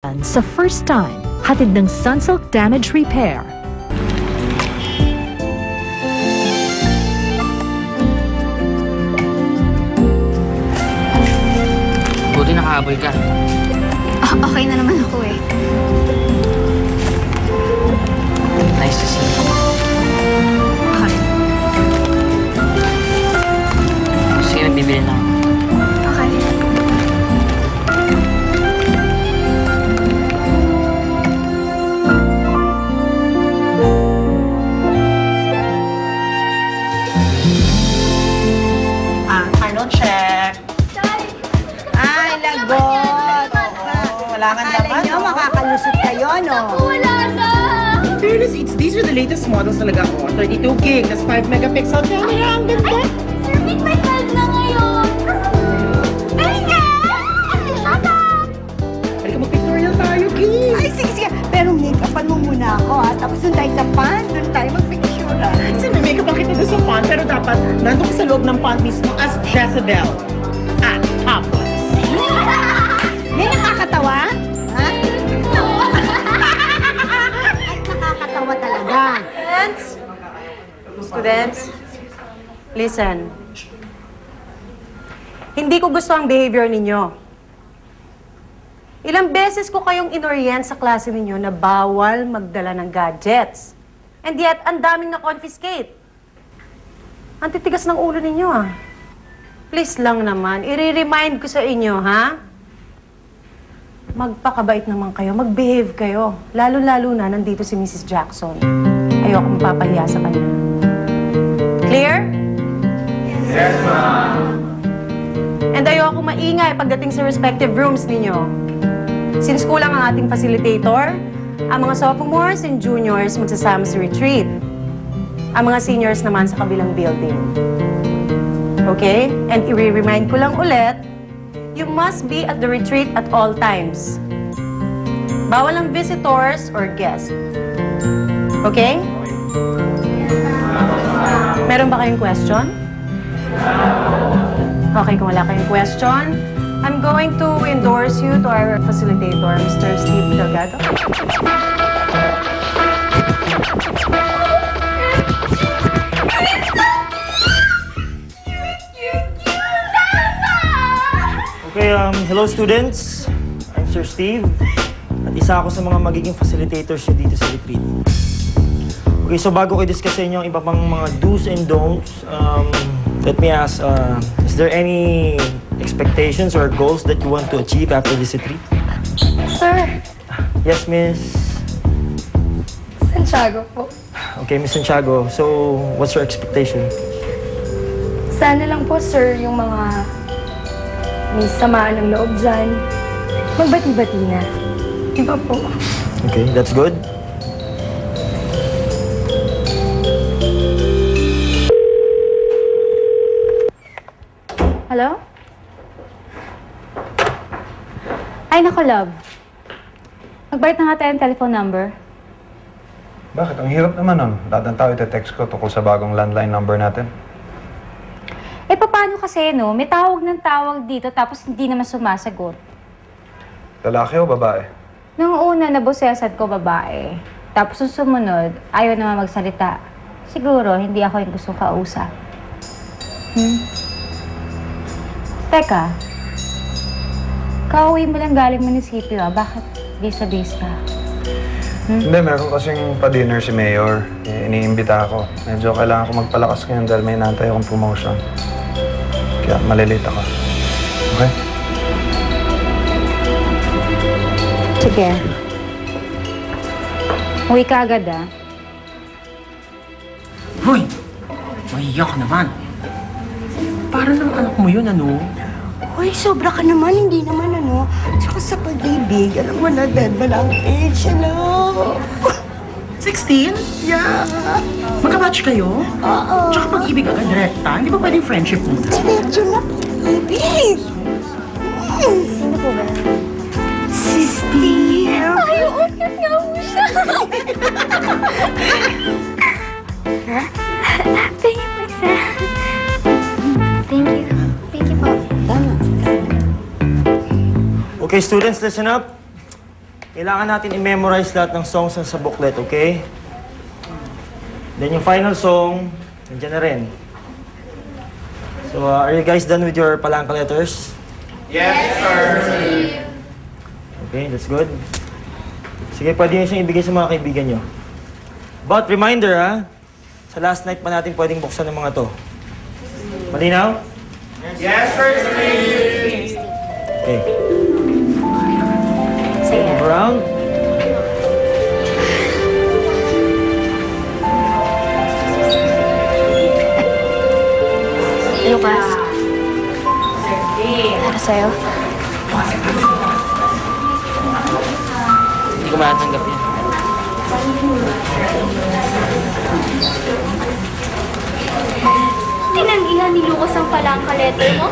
Sa first time, hatid ng Sunsilk Damage Repair. Buti nakahabol ka. Okay na naman ako eh. Nice to see you. Okay. Sige, nagbibili na ako. Okay. Ano, check? Ay, lagot! Oo, wala kang Akala laman, nyo, no? makakalusot kayo, no? Wala na! In fairness, these are the latest models talaga, oh. 32 gig, tas 5 megapixel camera, ang ganda! Sir, may 12 na ngayon! Ay, nga! Shut up! Halika, mag-pictorial tayo, Kim! Ay, sige. Pero make-upan mo muna ako, ha? Tapos doon tayo sa pan, doon tayo mag-picture, ha? Kasi may makeup ang kita doon sa pond, pero dapat nandun ka sa loob ng pond mismo as Jezebel. At topless. May nakakatawa? Ha? Ay, nakakatawa talaga. Students, listen. Hindi ko gusto ang behavior ninyo. Ilang beses ko kayong inorient sa klase ninyo na bawal magdala ng gadgets. And yet, ang daming na-confiscate. Ang titigas ng ulo ninyo, ah. Please lang naman, i-remind ko sa inyo, ha? Magpakabait naman kayo, mag-behave kayo. Lalo-lalo na nandito si Mrs. Jackson. Ayoko mapapahiya sa kanya. Clear? Yes, ma'am. And ayoko maingay pagdating sa respective rooms ninyo. Since kulang ang ating facilitator, ang mga sophomores and juniors magsasama sa retreat. Ang mga seniors naman sa kabilang building. Okay? And i-remind ko lang ulit, you must be at the retreat at all times. Bawal ang visitors or guests. Okay? Meron ba kayong question? Okay, kung wala kayong question, I'm going to endorse you to our facilitator, Mr. Steve Delgado. Okay, hello students. I'm Sir Steve. At isa ako sa mga magiging facilitators nyo dito sa retreat. Okay, so bago ko i-discuss sa inyo ang iba pang mga do's and don'ts, let me ask, is there any expectations or goals that you want to achieve after this retreat? Sir, Yes, Miss? Santiago po. Okay, Miss Santiago. So, what's your expectation? Sana lang po, sir, yung mga may samaan ng loob dyan. Magbati-bati na. Diba po? Okay, that's good. Hello? Ay, naku, love. Magbayad na nga tayo ng telephone number. Bakit? Ang hirap naman nun. Lahat ng tao ite-text ko tungkol sa bagong landline number natin. Eh, paano kasi, no? May tawag ng tawag dito tapos hindi naman sumasagot. Lalaki o babae? Nung una, nabosesan ko babae. Tapos yung sumunod, ayaw naman magsalita. Siguro, hindi ako yung gustong kausap. Teka, kauwi mo lang galing munisipyo, ah. Bakit base ka? Hindi, meron kasing pa-dinner si Mayor. Iniimbita ako. Medyo kailangan ko magpalakas ngayon dahil may inaantay akong promotion. Kaya malilate ako. Okay? Sige. Uwi ka agad, ah. Hoy! Mahiyak naman. Para ng anak mo yun, ano? Uy, sobra ka naman, hindi naman, ano? Tsaka sa pag-ibig, alam mo na, dead ba lang age, ano? 16? Yeah. Magka-batch kayo? Oo. Tsaka pag-ibig agad, direkta. Hindi ba pwedeng friendship muna? Diretso na pag-ibig. Sino po ba? Si Steve. Ay, okay nga po siya. Thank you, Maxa. Thank you. Thank you po. Tama. Okay, students, listen up. kailangan natin i-memorize lahat ng songs na sa booklet, okay? Then yung final song, nandiyan na rin. So, are you guys done with your Palangka letters? Yes, sir. Okay, that's good. Sige, pwede nyo siyang ibigay sa mga kaibigan nyo. But reminder, ha? Sa last night pa natin pwedeng buksan ng mga to. Malinaw? Yes, sir. Okay. Sige. Move around. Lucas. Para sa'yo. Hindi ko matatanggap yan. Tinanggihan ni Lucas ang Palangka letter mo?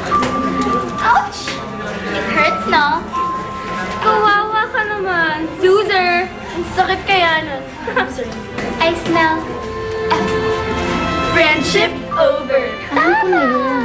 Ouch! It hurts, no? Kawawa ka naman. Loser! Ang sakit kaya nun. I smell friendship over. Alam ko na yun.